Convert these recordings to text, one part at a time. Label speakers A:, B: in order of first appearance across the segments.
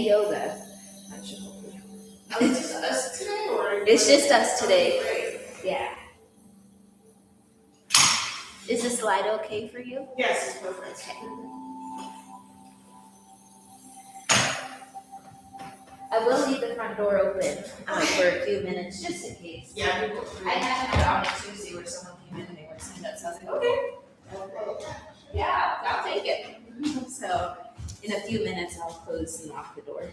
A: yoga. That should help you.
B: It's just us today, or
A: It's just us today.
B: Great.
A: Yeah. Is the slide okay for you?
B: Yes, it's perfect.
A: Okay. I will leave the front door open for a few minutes, just in case.
B: Yeah, we will.
A: I had it on a Tuesday where someone came in and they were signed up, so I was like, okay, yeah, I'll take it. So in a few minutes, I'll close and lock the door.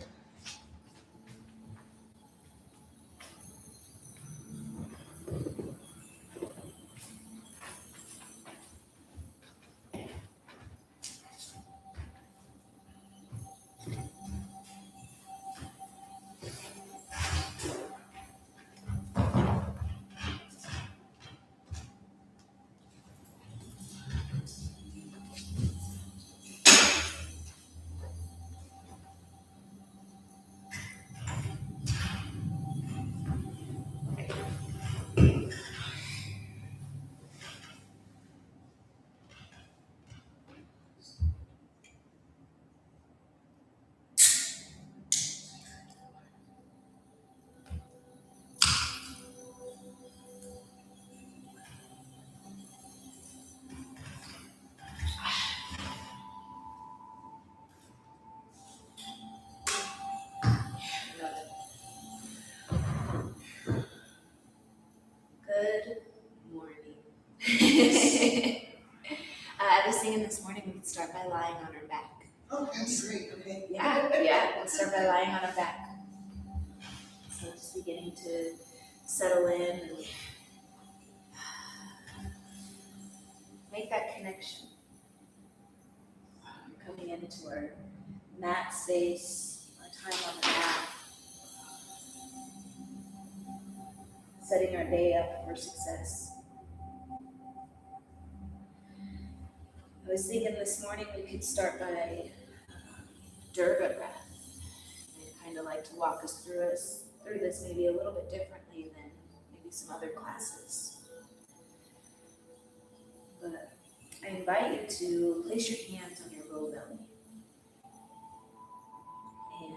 A: Good morning. I was thinking this morning we could start by lying on our back.
B: Oh, that's great. Okay.
A: Yeah. Let's start by lying on our back. So just beginning to settle in and make that connection. Coming into our mat space, our time on the mat. Setting our day up for success. I was thinking this morning we could start by Durga breath. I'd kind of like to walk us through this maybe a little bit differently than maybe some other classes. But I invite you to place your hands on your low belly. And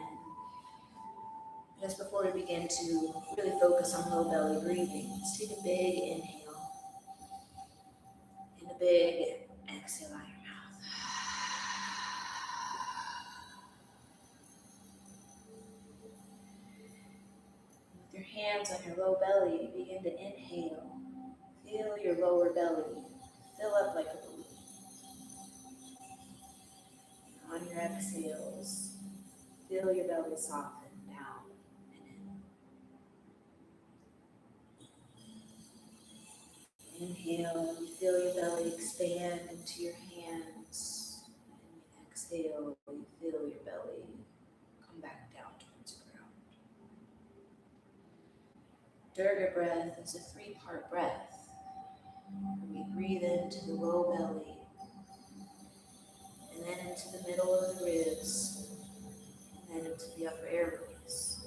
A: just before we begin to really focus on low belly breathing, let's take a big inhale and a big exhale out your mouth. With your hands on your low belly, begin to inhale. Feel your lower belly fill up like a balloon. On your exhales, feel your belly soften down and in. Inhale, feel your belly expand into your hands. And exhale, you feel your belly come back down towards the ground. Durga breath is a 3-part breath. We breathe into the low belly, and then into the middle of the ribs, and then into the upper airways.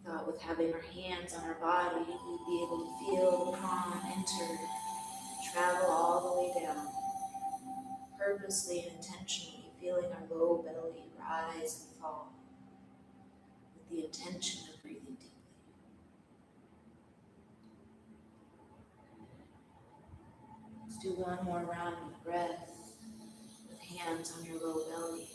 A: I thought with having our hands on our body, we'd be able to feel the prana enter, travel all the way down, purposely and intentionally feeling our low belly rise and fall, with the intention of breathing deeply. Let's do one more round of breath with hands on your low belly.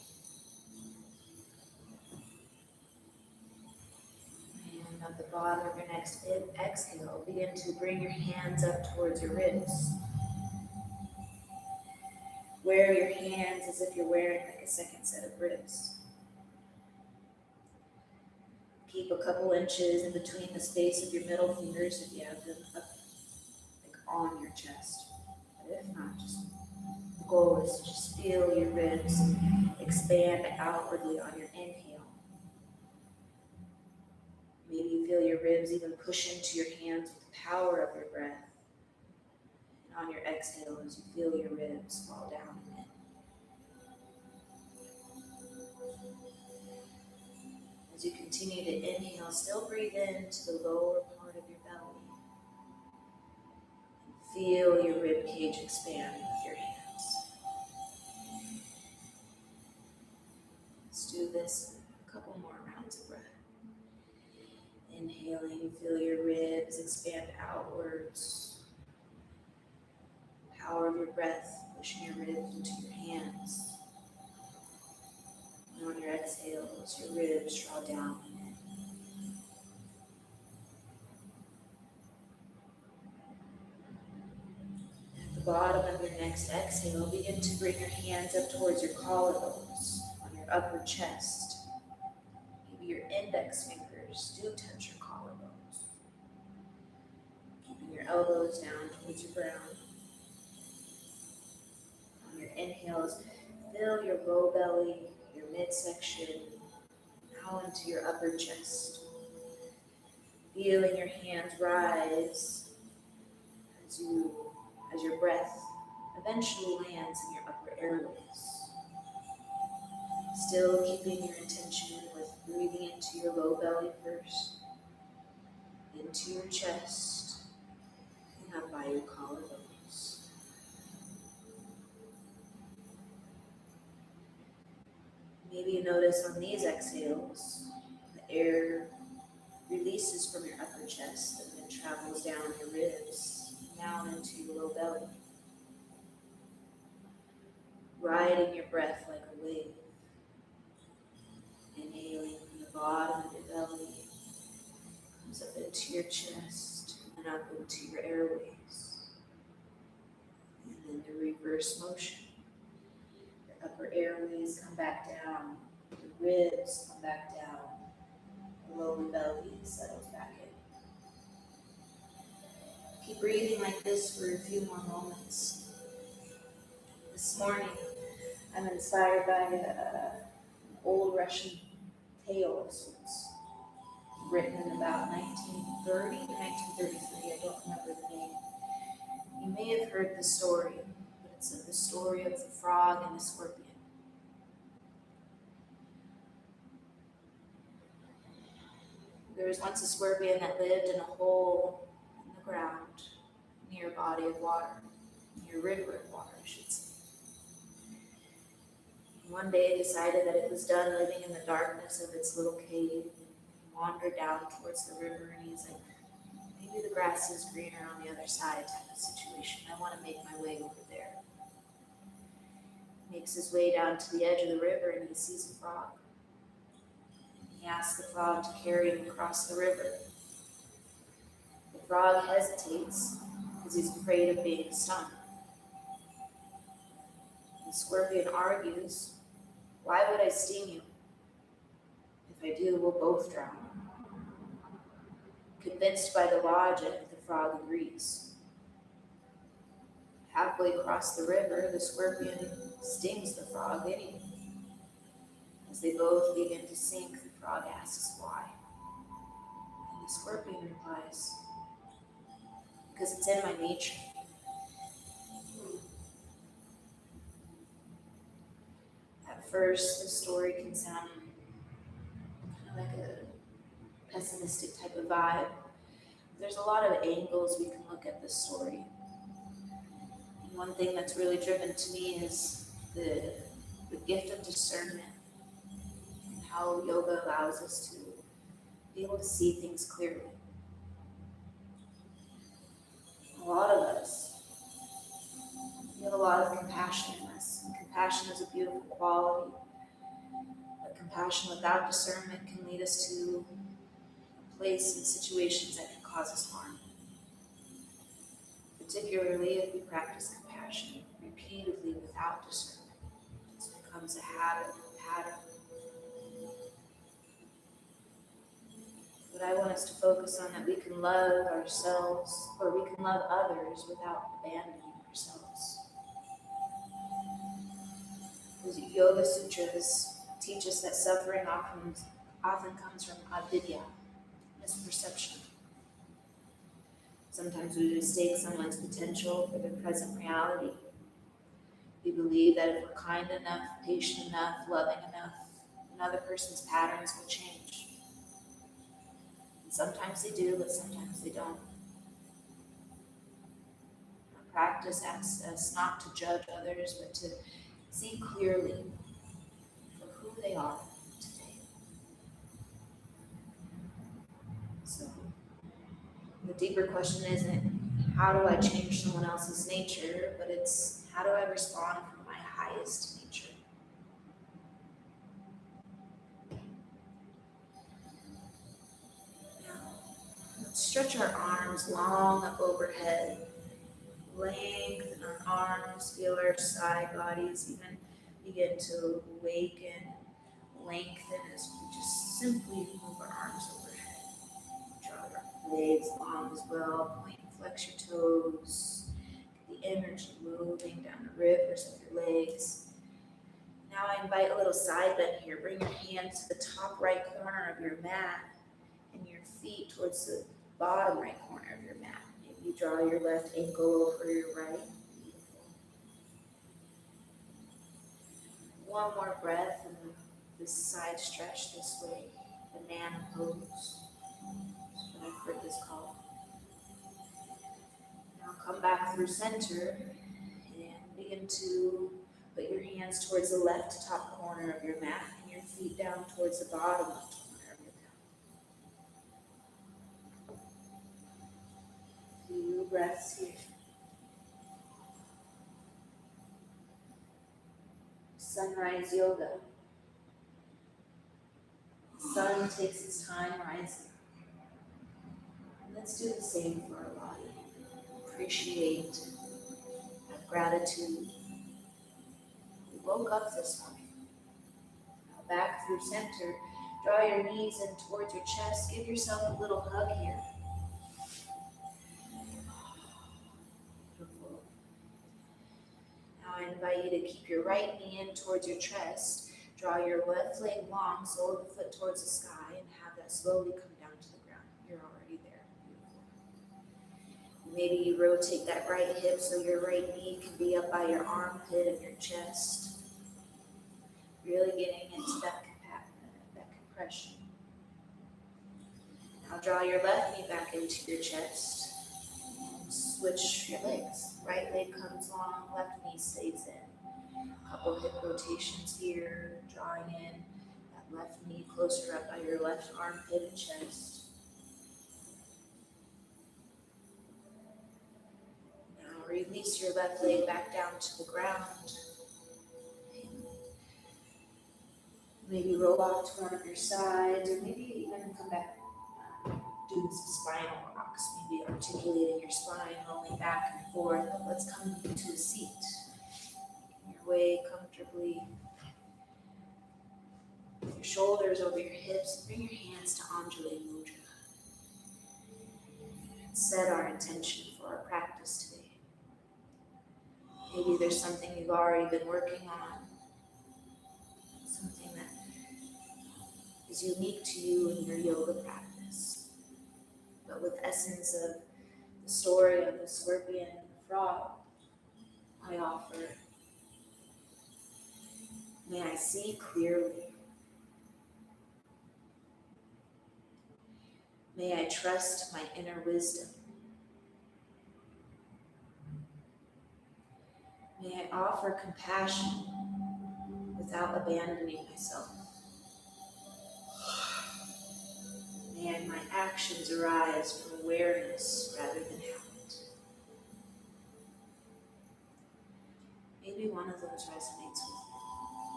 A: And at the bottom of your next exhale, begin to bring your hands up towards your ribs. Wear your hands as if you're wearing like a second set of ribs. Keep a couple inches in between the space of your middle fingers if you have them up like on your chest. But if not, the goal is to just feel your ribs expand outwardly on your inhale. Maybe you feel your ribs even push into your hands with the power of your breath. And on your exhale, as you feel your ribs fall down and in. As you continue to inhale, still breathe into the lower part of your belly. And feel your rib cage expand with your hands. Inhaling, feel your ribs expand outwards. Power of your breath, pushing your ribs into your hands. And on your exhales, your ribs draw down and in. At the bottom of your next exhale, begin to bring your hands up towards your collarbones, on your upper chest. Maybe your index fingers do touch your collarbones. Keeping your elbows down towards your ground. On your inhales, fill your low belly, your midsection, now into your upper chest. Feeling your hands rise as your breath eventually lands in your upper airways. Still keeping your intention with breathing into your low belly first, into your chest, and up by your collarbones. Maybe you notice on these exhales, the air releases from your upper chest and then travels down your ribs, down into your low belly. Riding your breath like a wave. Inhaling from the bottom of your belly, comes up into your chest and up into your airways. And then the reverse motion. Your upper airways come back down, the ribs come back down, the lower belly settles back in. Keep breathing like this for a few more moments. This morning, I'm inspired by an old Russian tale of sorts, written in about 1930 to 1933. I don't remember the name. You may have heard the story, but it's the story of the frog and the scorpion. There was once a scorpion that lived in a hole in the ground near a body of water, near a river of water, I should say. And one day it decided that it was done living in the darkness of its little cave, and wandered down towards the river, and he's like, maybe the grass is greener on the other side type of situation. I want to make my way over there. Makes his way down to the edge of the river and he sees a frog. He asks the frog to carry him across the river. The frog hesitates because he's afraid of being stung. The scorpion argues, why would I sting you? If I do, we'll both drown. Convinced by the logic, the frog agrees. Halfway across the river, the scorpion stings the frog anyway. As they both begin to sink, the frog asks why. And the scorpion replies, because it's in my nature. At first, the story can sound kind of like a pessimistic type of vibe. There's a lot of angles we can look at this story. And one thing that's really driven to me is the gift of discernment and how yoga allows us to be able to see things clearly. A lot of us, we have a lot of compassion in us. And compassion is a beautiful quality, but compassion without discernment can lead us to a place and situations that can cause us harm. Particularly if we practice compassion repeatedly without discernment. It becomes a habit, a pattern. But I want us to focus on that we can love ourselves, or we can love others without abandoning ourselves. The Yoga Sutras teach us that suffering often comes from avidya, misperception. Sometimes we mistake someone's potential for their present reality. We believe that if we're kind enough, patient enough, loving enough, another person's patterns will change. And sometimes they do, but sometimes they don't. Our practice asks us not to judge others, but to see clearly for who they are today. So deeper question isn't how do I change someone else's nature, but it's how do I respond from my highest nature? Now, let's stretch our arms long up overhead. Lengthen our arms, feel our side bodies even begin to awaken, lengthen as we just simply move our arms overhead. Draw our legs long as well, point and flex your toes. Get the energy moving down the rivers of your legs. Now I invite a little side bend here. Bring your hands to the top right corner of your mat and your feet towards the bottom right corner of your mat. Maybe you draw your left ankle over your right. Beautiful. One more breath and this side stretch this way. Banana pose. That's what I've heard this called. Now come back through center and begin to put your hands towards the left top corner of your mat and your feet down towards the bottom left corner of your mat. Few breaths here. Sunrise yoga. The sun takes its time rising. And let's do the same for our body. Appreciate, have gratitude. We woke up this morning. Now back through center. Draw your knees in towards your chest. Give yourself a little hug here. Beautiful. Now I invite you to keep your right knee in towards your chest. Draw your left leg long, sole of the foot towards the sky, and have that slowly come down to the ground. You're already there. Beautiful. Maybe you rotate that right hip so your right knee can be up by your armpit and your chest. Really getting into that compression. Now draw your left knee back into your chest. And switch your legs. Right leg comes long, left knee stays in. Couple hip rotations here, drawing in that left knee closer up by your left armpit and chest. Now release your left leg back down to the ground. Maybe roll off to one of your sides, or maybe even come back doing some spinal rocks. Maybe articulating your spine, rolling back and forth. But let's come into a seat. Way comfortably. With your shoulders over your hips, bring your hands to Anjali Mudra. Set our intention for our practice today. Maybe there's something you've already been working on, something that is unique to you in your yoga practice, but with essence of the story of the scorpion and the frog, I offer. May I see clearly. May I trust my inner wisdom. May I offer compassion without abandoning myself. May my actions arise from awareness rather than habit. Maybe one of those resonates with you.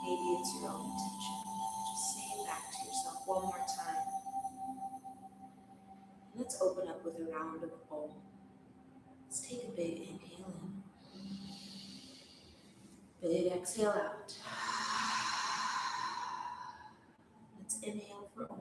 A: Maybe it's your own intention. Just say it back to yourself one more time. Let's open up with a round of Om. Let's take a big inhale in. Big exhale out. Let's inhale for Om.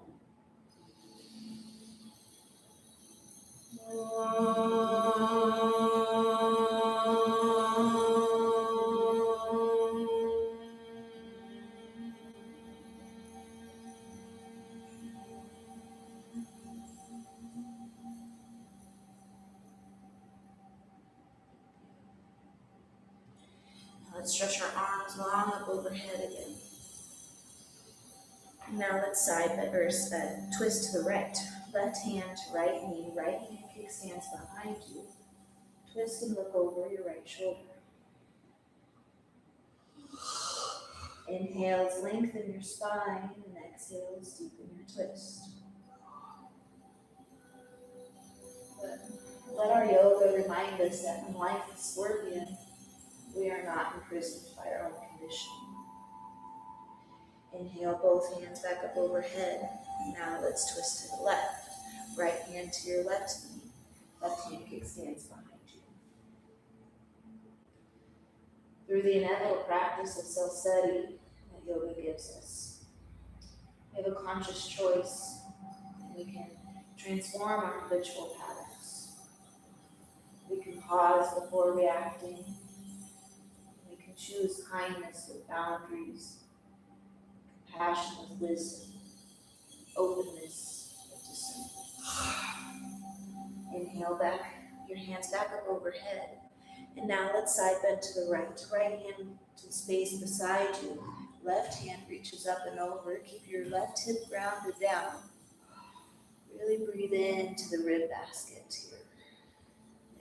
A: Let's stretch our arms long up overhead again. Now let's twist to the right. Left hand to right knee, right hand kickstands behind you. Twist and look over your right shoulder. Inhales, lengthen your spine, and exhales, deepen your twist. Good. Let our yoga remind us that when life is scorpion, we are not imprisoned by our own conditioning. Inhale, both hands back up overhead. Now let's twist to the left. Right hand to your left knee. Left hand kickstands behind you. Through the inevitable practice of self-study that yoga gives us, we have a conscious choice, and we can transform our habitual patterns. We can pause before reacting. We can choose kindness with boundaries, compassion with wisdom, openness with discernment. Inhale back, your hands back up overhead. And now let's side bend to the right. Right hand to the space beside you. Left hand reaches up and over. Keep your left hip grounded down. Really breathe into the rib basket here.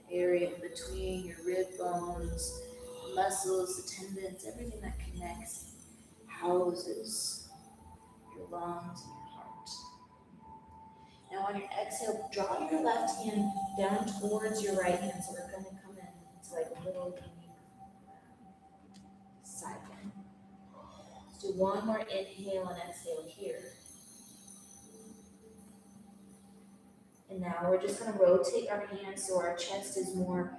A: The area between your rib bones, the muscles, the tendons, everything that connects, houses your lungs and your heart. Now on your exhale, draw your left hand down towards your right hand. So we're going to come in. It's like a little side bend. Let's do one more inhale and exhale here. And now we're just going to rotate our hands so our chest is more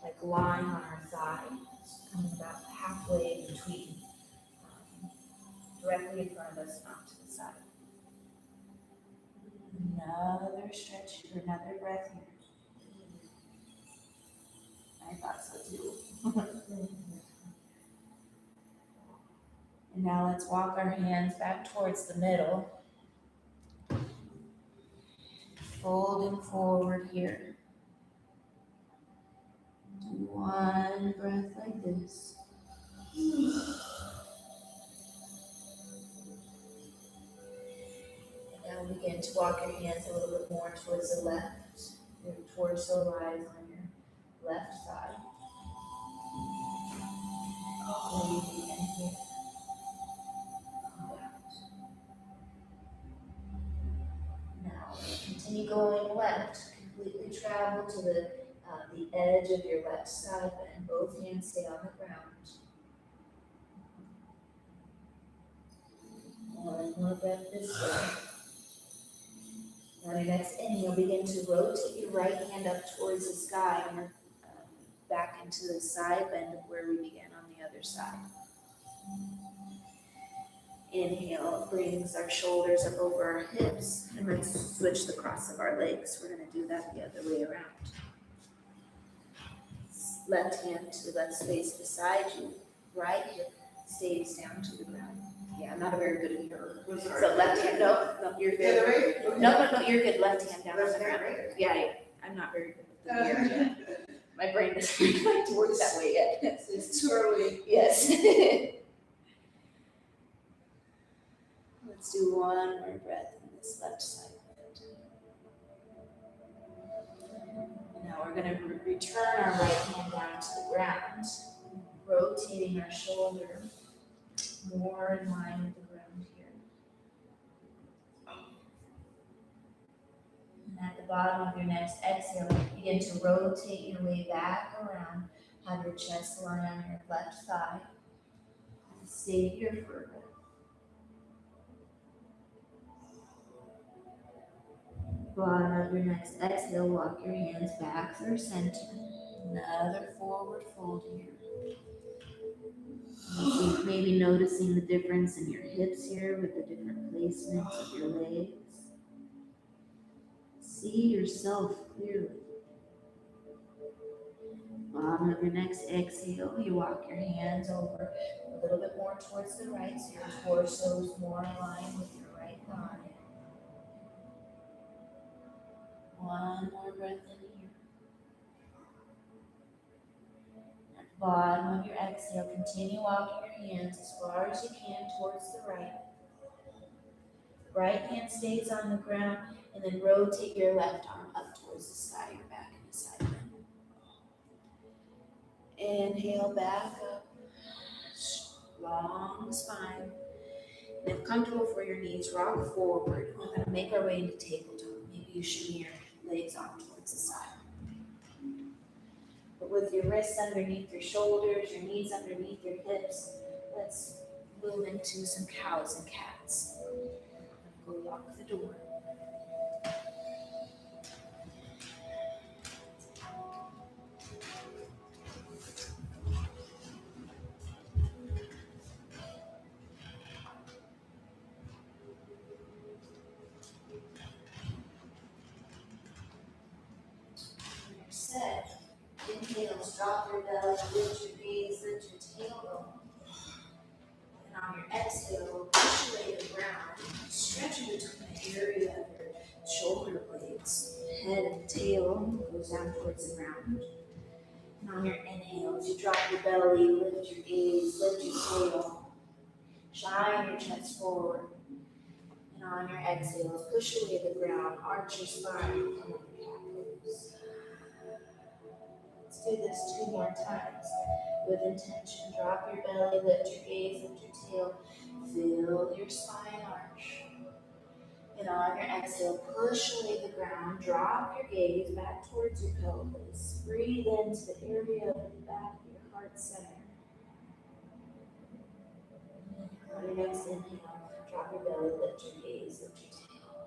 A: like lying on our thigh, coming about halfway between, directly in front of us, not to the side. Another stretch here, another breath here. I thought so too. And now let's walk our hands back towards the middle. Folding forward here. Do one breath like this. Now begin to walk your hands a little bit more towards the left. Your torso lies on your left side. And you begin here. Now continue going left. Completely travel to the edge of your left side bend. Both hands stay on the ground. One more breath this way. On your next inhale, begin to rotate your right hand up towards the sky and back into the side bend of where we began on the other side. Inhale brings our shoulders up over our hips, and let's switch the cross of our legs. We're going to do that the other way around. Left hand to the left space beside you. Right hip stays down to the ground. Yeah, I'm not a very good mirror. So left hand, no, you're good.
B: The other way? Okay.
A: No, you're good. Left hand down on
B: Left
A: the
B: hand,
A: ground.
B: right?
A: Yeah, I'm not very good with the mirror yet. My brain doesn't like to work that way yet.
B: It's too early.
A: Yes. Let's do one more breath in this left side. Now we're going to return our right hand down to the ground, rotating our shoulder more in line with the ground here. And at the bottom of your next exhale, begin to rotate your way back around. Have your chest lie on your left thigh. Stay here for a bit. Bottom of your next exhale, walk your hands back through center. Another forward fold here. Maybe noticing the difference in your hips here with the different placements of your legs. See yourself clearly. Bottom of your next exhale, you walk your hands over a little bit more towards the right, so your torso is more aligned with your right thigh. One more breath in here. At the bottom of your exhale, continue walking your hands as far as you can towards the right. Right hand stays on the ground, and then rotate your left arm up towards the sky, your back in the side bend. Inhale back up, long spine. And if comfortable for your knees, rock forward. We're going to make our way into tabletop. Maybe you shimmy your legs off towards the side. With your wrists underneath your shoulders, your knees underneath your hips, let's move into some cows and cats. Go lock the door. When you're set, inhales, drop your belly, lift your gaze, lift your tailbone. And on your exhale, push away the ground, stretching between the area of your shoulder blades. Head and tail goes down towards the ground. And on your inhale, as you drop your belly, lift your gaze, lift your tail, shine your chest forward. And on your exhale, push away the ground, arch your spine, come on, cat pose. Let's do this 2 more times with intention. Drop your belly, lift your gaze, lift your tail, feel your spine arch. And on your exhale, push away the ground, drop your gaze back towards your pelvis. Breathe into the area of the back of your heart center. On your next inhale, drop your belly, lift your gaze, lift your tail.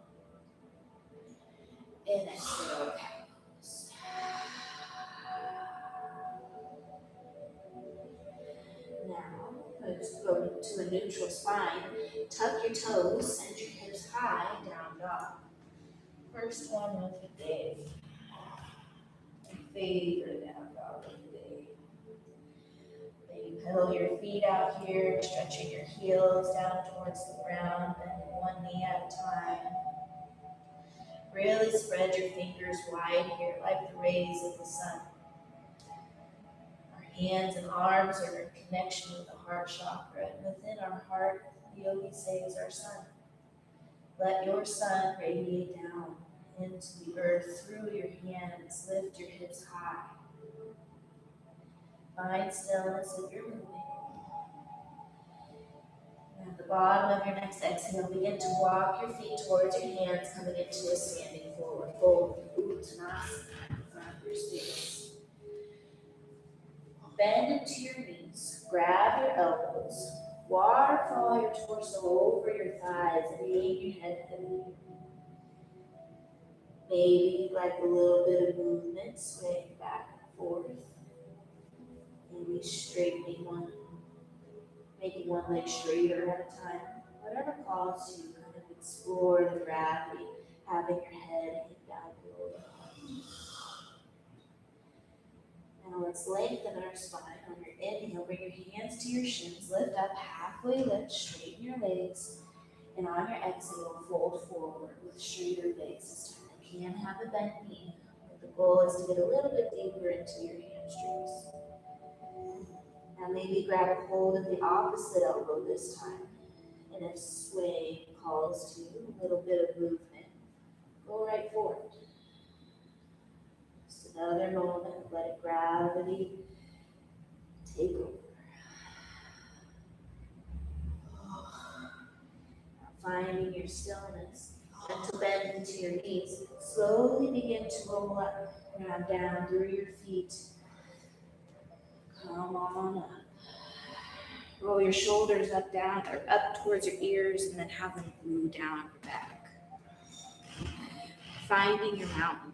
A: And exhale, cat pose. Now, let's go to a neutral spine. Tuck your toes, send your hips high, down dog. First one of the day. My favorite down dog of the day. Then you pedal your feet out here, stretching your heels down towards the ground, bending one knee at a time. Really spread your fingers wide here, like the rays of the sun. Our hands and arms are in connection with the heart chakra, and within our heart, the yogi says our sun. Let your sun radiate down into the earth through your hands. Lift your hips high. Find stillness with your moving. And at the bottom of your next exhale, begin to walk your feet towards your hands, coming into a standing forward fold. Uttanasana, front of your stance. Bend into your knees. Grab your elbows. Waterfall your torso over your thighs and lean your head heavy. Maybe like a little bit of movement, swaying back and forth. Maybe straightening one, making one leg straighter at a time. Whatever calls you, kind of explore the gravity, having your head hang down below the heart. Now let's lengthen our spine. On your inhale, bring your hands to your shins, lift up, halfway lift, straighten your legs. And on your exhale, fold forward with straighter legs this time. You can have a bent knee, but the goal is to get a little bit deeper into your hamstrings. Now maybe grab a hold of the opposite elbow this time. And if sway calls to you, a little bit of movement, go right forward. Just another moment, let gravity take over. Now finding your stillness. Gentle bend into your knees. Slowly begin to roll up, grab down through your feet. Come on up. Roll your shoulders up, down, or up towards your ears, and then have them glue down your back. Finding your mountain.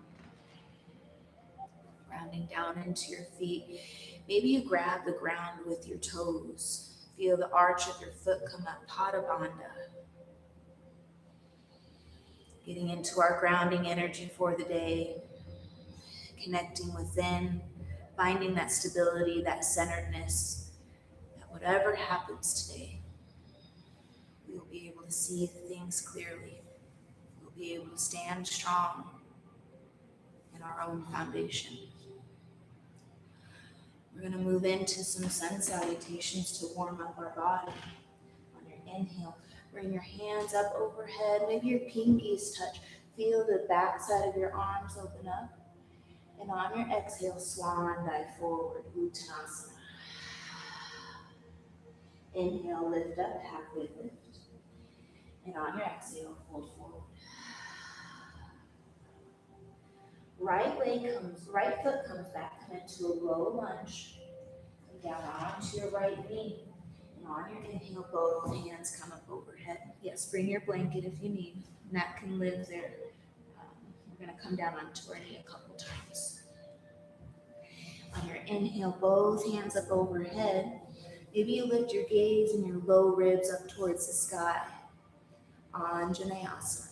A: Rounding down into your feet. Maybe you grab the ground with your toes. Feel the arch of your foot come up, Pada Bandha. Getting into our grounding energy for the day. Connecting within, finding that stability, that centeredness, that whatever happens today, we will be able to see things clearly. We'll be able to stand strong in our own foundation. We're going to move into some sun salutations to warm up our body. On your inhale, bring your hands up overhead, maybe your pinkies touch. Feel the backside of your arms open up. And on your exhale, swan dive forward, Uttanasana. Inhale, lift up, halfway lift. And on your exhale, fold forward. right foot comes back, come into a low lunge, and down onto your right knee. And on your inhale, both hands come up overhead. Yes, bring your blanket if you need. That can live there. We're gonna come down onto our knee a couple times. On your inhale, both hands up overhead. Maybe you lift your gaze and your low ribs up towards the sky. Anjaneyasana.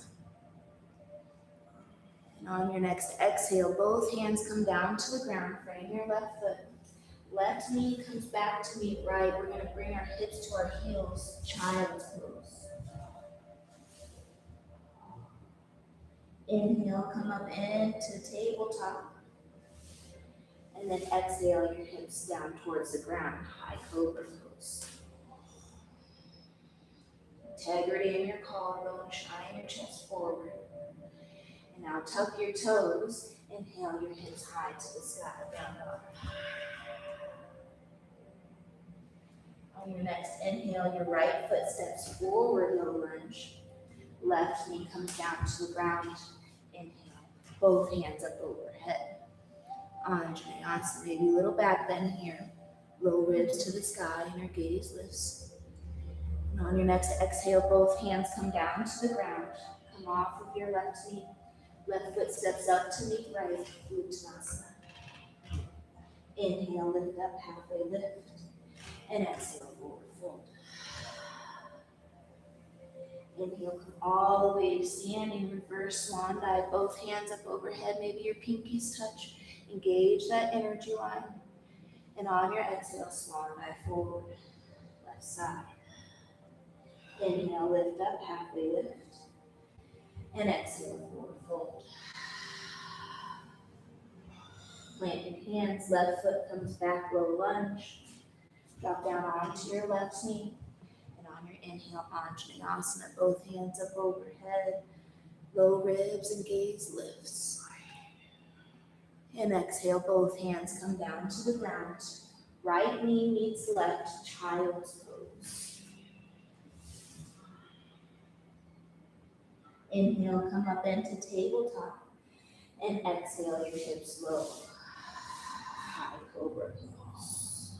A: And on your next exhale, both hands come down to the ground. Frame your left foot. Left knee comes back to meet right. We're going to bring our hips to our heels. Child's pose. Inhale, come up into tabletop. And then exhale your hips down towards the ground. High cobra pose. Integrity in your collarbone. Shine your chest forward. And now tuck your toes. Inhale your hips high to the sky. Down dog. On your next inhale, your right foot steps forward, low lunge. Left knee comes down to the ground. Inhale. Both hands up overhead. Anjaneyasana. Maybe a little back bend here. Low ribs to the sky and your gaze lifts. And on your next exhale, both hands come down to the ground. Come off of your left knee. Left foot steps up to meet right. Uttanasana. Inhale, lift up, halfway lift. And exhale, forward fold. Inhale, come all the way to standing reverse swan dive. Both hands up overhead. Maybe your pinkies touch. Engage that energy line. And on your exhale, swan dive forward. Left side. Inhale, lift up, halfway lift. And exhale, forward fold. Plant your hands. Left foot comes back, low lunge. Drop down onto your left knee. And on your inhale, Anjaneyasana. Both hands up overhead. Low ribs and gaze lifts. And exhale, both hands come down to the ground. Right knee meets left, child's pose. Inhale, come up into tabletop. And exhale, your hips low. High cobra pose.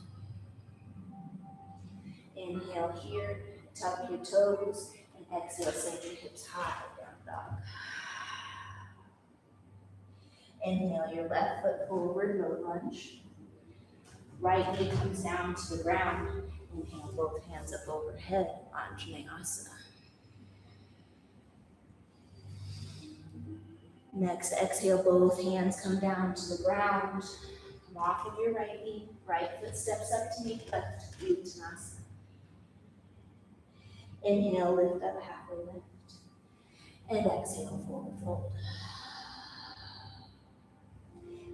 A: Inhale here, tuck your toes, and exhale, send your hips high, down dog. Inhale your left foot forward, low lunge. Right knee comes down to the ground. Inhale, both hands up overhead, Anjaneyasana. Next, exhale, both hands come down to the ground. Come off of your right knee. Right foot steps up to meet left, Uttanasana. Inhale, lift up, halfway lift. And exhale, forward fold.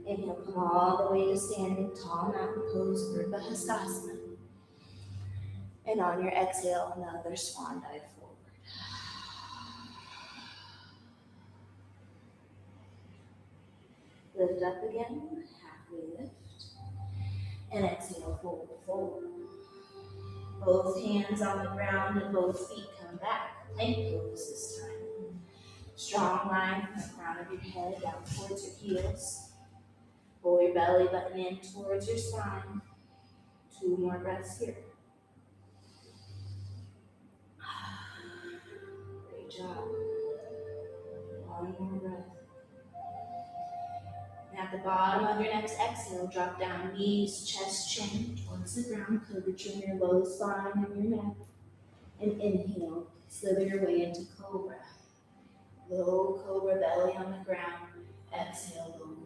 A: Inhale, come all the way to standing tall mountain pose, Urdhva Hastasana. And on your exhale, another swan dive forward. Lift up again, halfway lift. And exhale, forward fold. Both hands on the ground and both feet come back. Plank pose this time. Strong line from the crown of your head down towards your heels. Pull your belly button in towards your spine. 2 more breaths here. Great job. 1 more breath. And at the bottom of your next exhale, drop down knees, chest, chin towards the ground. Curvature in your low spine and your neck. And inhale, slither your way into cobra. Low cobra, belly on the ground. Exhale, low down.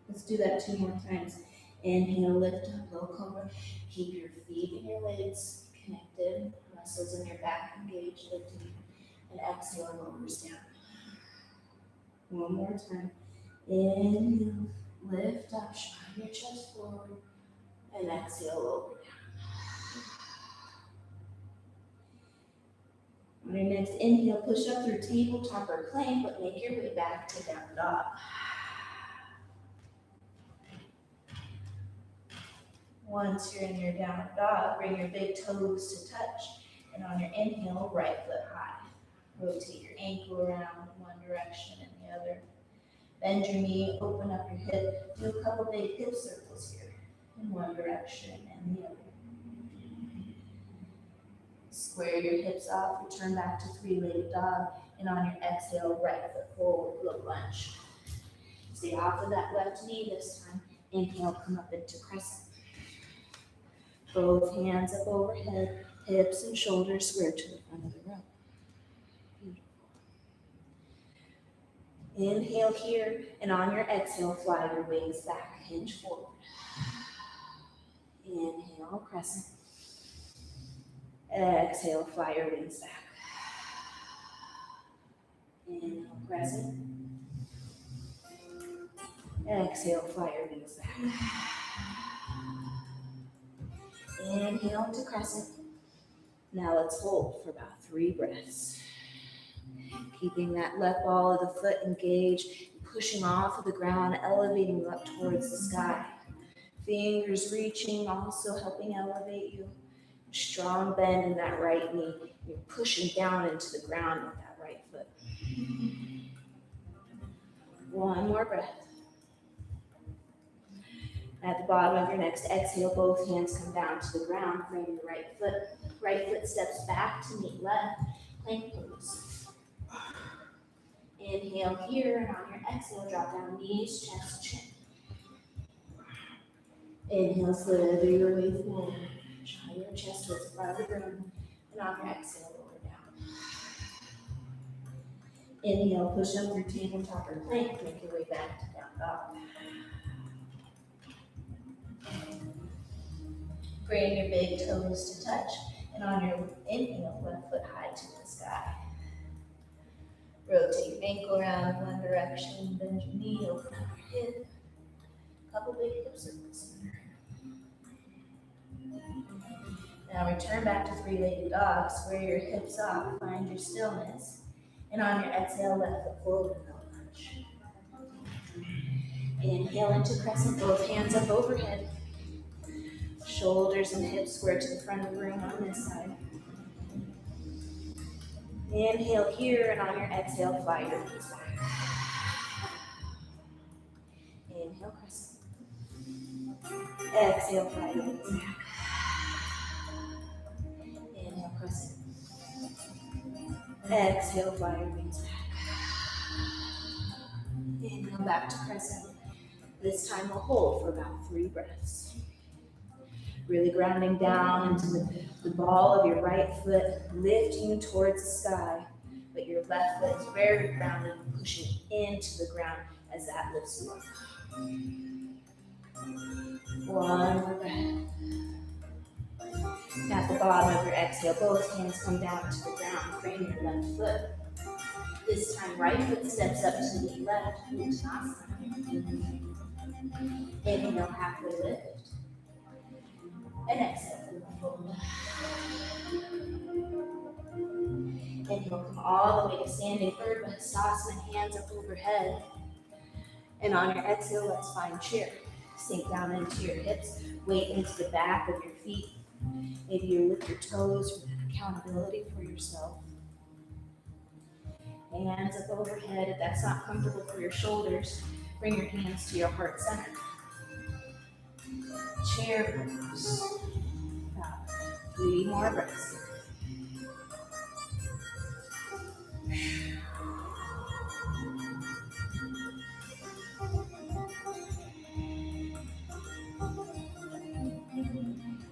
A: Let's do that 2 more times. Inhale, lift up, low cobra. Keep your feet and your legs connected. Muscles in your back engaged, lifting. And exhale, lowers down. 1 more time. Inhale, lift up, shine your chest forward. And exhale, lower down. On your next inhale, push up through tabletop or plank, but make your way back to down dog. Once you're in your down dog, bring your big toes to touch. And on your inhale, right foot high. Rotate your ankle around one direction and the other. Bend your knee, open up your hip. Do a couple big hip circles here in one direction and the other. Square your hips off, return back to three-legged dog, and on your exhale, right foot forward, low lunge. Stay off of that left knee this time. Inhale, come up into crescent. Both hands up overhead, hips and shoulders square to the front of the room. Beautiful. Inhale here, and on your exhale, fly your wings back, hinge forward. Inhale, crescent. Exhale, fly your wings back. Inhale, crescent. Exhale, fly your wings back. Inhale into crescent. Now let's hold for about 3 breaths. Keeping that left ball of the foot engaged, pushing off of the ground, elevating up towards the sky. Fingers reaching, also helping elevate you. Strong bend in that right knee. You're pushing down into the ground with that right foot. One more breath. At the bottom of your next exhale, both hands come down to the ground. Frame your right foot. Right foot steps back to meet left. Plank pose. Inhale here, and on your exhale, drop down knees, chest, chin. Inhale, slither your way forward. Draw your chest towards the front of the room. And on your exhale, lower down. Inhale, push up your tabletop or plank. Make your way back to down dog. Bring your big toes to touch, and on your inhale, left foot high to the sky. Rotate your ankle around one direction, bend your knee, open up your hip. Couple big hip circles. Now return back to three-legged dog, square your hips off, find your stillness, and on your exhale, left foot forward, no lunge. Inhale into crescent, both hands up overhead. Shoulders and hips square to the front of the room on this side. Inhale here, and on your exhale, fly your knees back. Inhale, crescent. Exhale, fly your knees back. Inhale, crescent. Exhale, fly your wings back. Inhale, back to crescent. This time we'll hold for about 3 breaths. Really grounding down into the ball of your right foot, lifting you towards the sky, but your left foot is very grounded and pushing into the ground as that lifts you up. One more breath. At the bottom of your exhale, both hands come down to the ground, frame your left foot. This time, right foot steps up to the left, Uttanasana. Inhale, halfway lift. And exhale, fold. Inhale, come all the way to standing Urdhva Hastasana, hands up overhead. And on your exhale, let's find chair. Sink down into your hips, weight into the back of your feet. Maybe you lift your toes for that accountability for yourself. Hands up overhead. If that's not comfortable for your shoulders, bring your hands to your heart center. Chair pose. About 3 more breaths.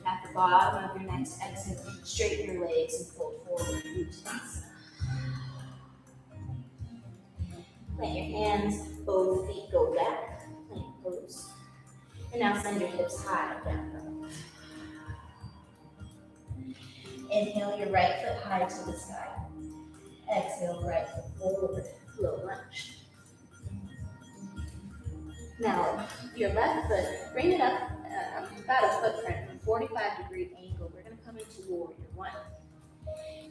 A: At the bottom of your next exhale, straighten your legs and fold forward. Uttanasana. Plant your hands, both feet go back. Plank pose. And now send your hips high, down dog. Inhale your right foot high to the sky. Exhale, right foot forward, low lunge. Now, your left foot, bring it up about a footprint from 45-degree angle. We're going to come into warrior 1.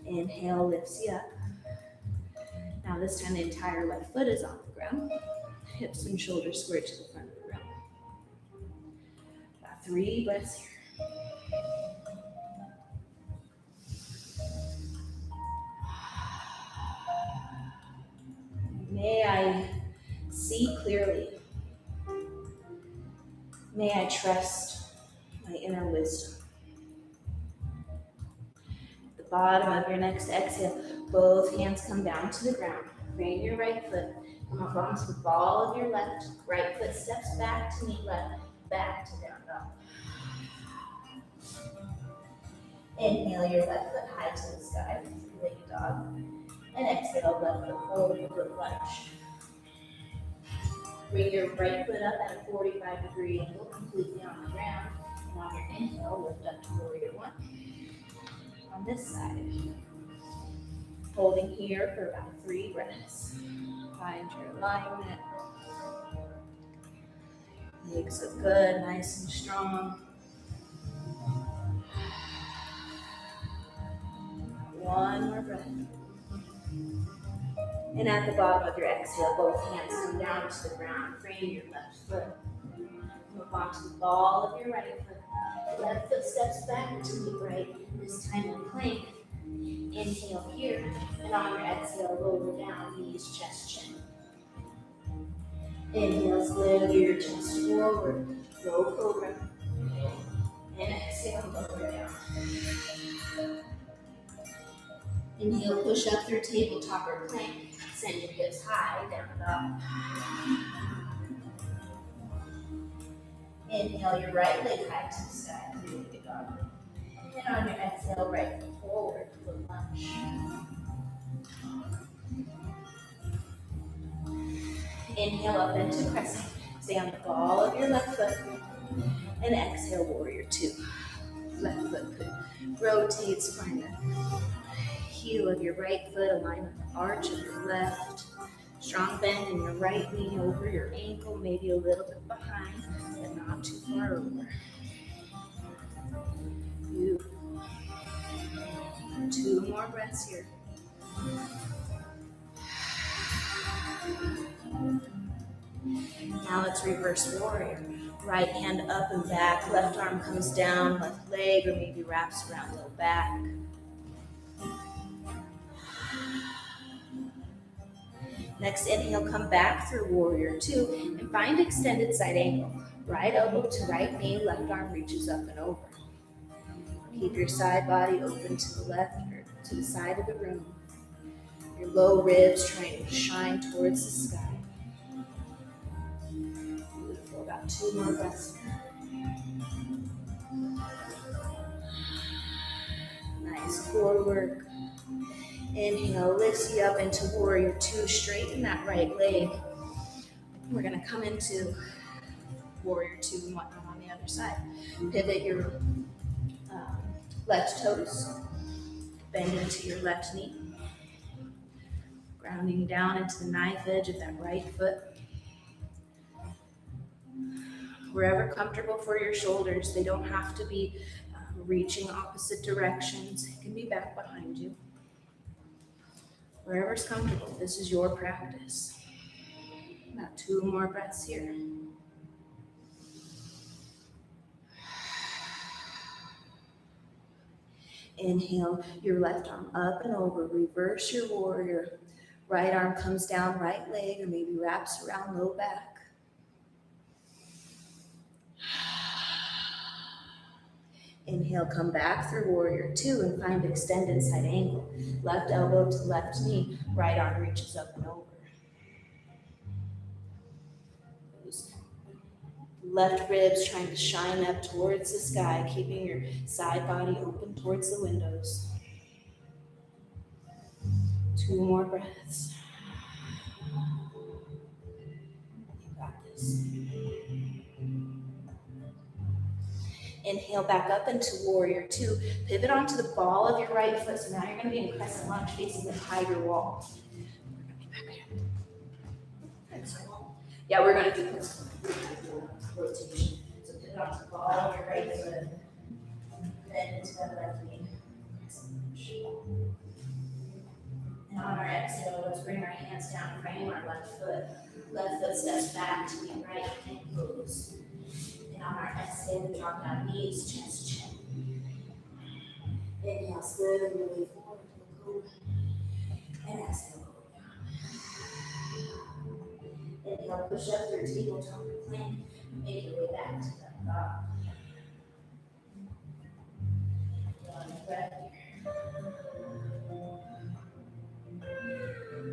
A: Inhale lifts you up. Now this time the entire left foot is on the ground. Hips and shoulders square to the front of the room. About 3 breaths here. see clearly. May I trust my inner wisdom. At the bottom of your next exhale, both hands come down to the ground. Bring your right foot, come up onto the ball of your left. Right foot steps back to meet left, back to down dog. Inhale your left foot high to the sky, three-legged dog. And exhale, left foot forward, foot lunge. Bring your right foot up at a 45-degree angle, completely on the ground. And on your inhale, lift up to warrior one. On this side. Holding here for about 3 breaths. Find your alignment. Legs look good, nice and strong. One more breath. And at the bottom of your exhale, both hands come down to the ground. Frame your left foot. Move onto the ball of your right foot. Left foot steps back to meet right. This time in plank. Inhale here. And on your exhale, lower down, knees, chest, chin. Inhale, slither your chest forward. Low cobra. And exhale, lower down. Inhale, push up through tabletop or plank. Send your hips high, down dog. Inhale your right leg high to the sky, three-legged dog. And on your exhale, right foot forward, foot lunge. Inhale up into crescent. Stay on the ball of your left foot. And exhale, warrior two. Left foot could rotates, find the heel of your right foot, align with the arch of your left. Strong bend in your right knee over your ankle, maybe a little bit behind, but not too far over. Beautiful. 2 more breaths here. Now let's reverse warrior. Right hand up and back, left arm comes down, left leg, or maybe wraps around low back. Next inhale, come back through warrior two and find extended side angle. Right elbow to right knee, left arm reaches up and over. Keep your side body open to the left or to the side of the room. Your low ribs trying to shine towards the sky. Beautiful, about 2 more breaths. Nice core work. Inhale, lifts you up into warrior two, straighten that right leg. We're gonna come into warrior two and whatnot on the other side. Pivot your left toes, bend into your left knee. Grounding down into the knife edge of that right foot. Wherever comfortable for your shoulders, they don't have to be reaching opposite directions. It can be back behind you. Wherever's comfortable, this is your practice. About 2 more breaths here. Inhale your left arm up and over, reverse your warrior. Right arm comes down, right leg, or maybe wraps around low back. Inhale, come back through warrior two and find extended side angle. Left elbow to left knee, right arm reaches up and over. Left ribs trying to shine up towards the sky, keeping your side body open towards the windows. 2 more breaths. You got this. Inhale back up into warrior two. Pivot onto the ball of your right foot. So now you're going to be in crescent lunge facing the tiger wall. Yeah, we're going to do this rotation. So pivot onto the ball of your right foot. Then into the left knee. And on our exhale, let's bring our hands down, frame our left foot. Left foot steps back to the right ankles. And on our exhale, drop down knees, chest, chin. Inhale, slither your way forward to the cobra. And exhale, go down. Inhale, push up through tabletop or plank. Make your way back to that dog. One breath here.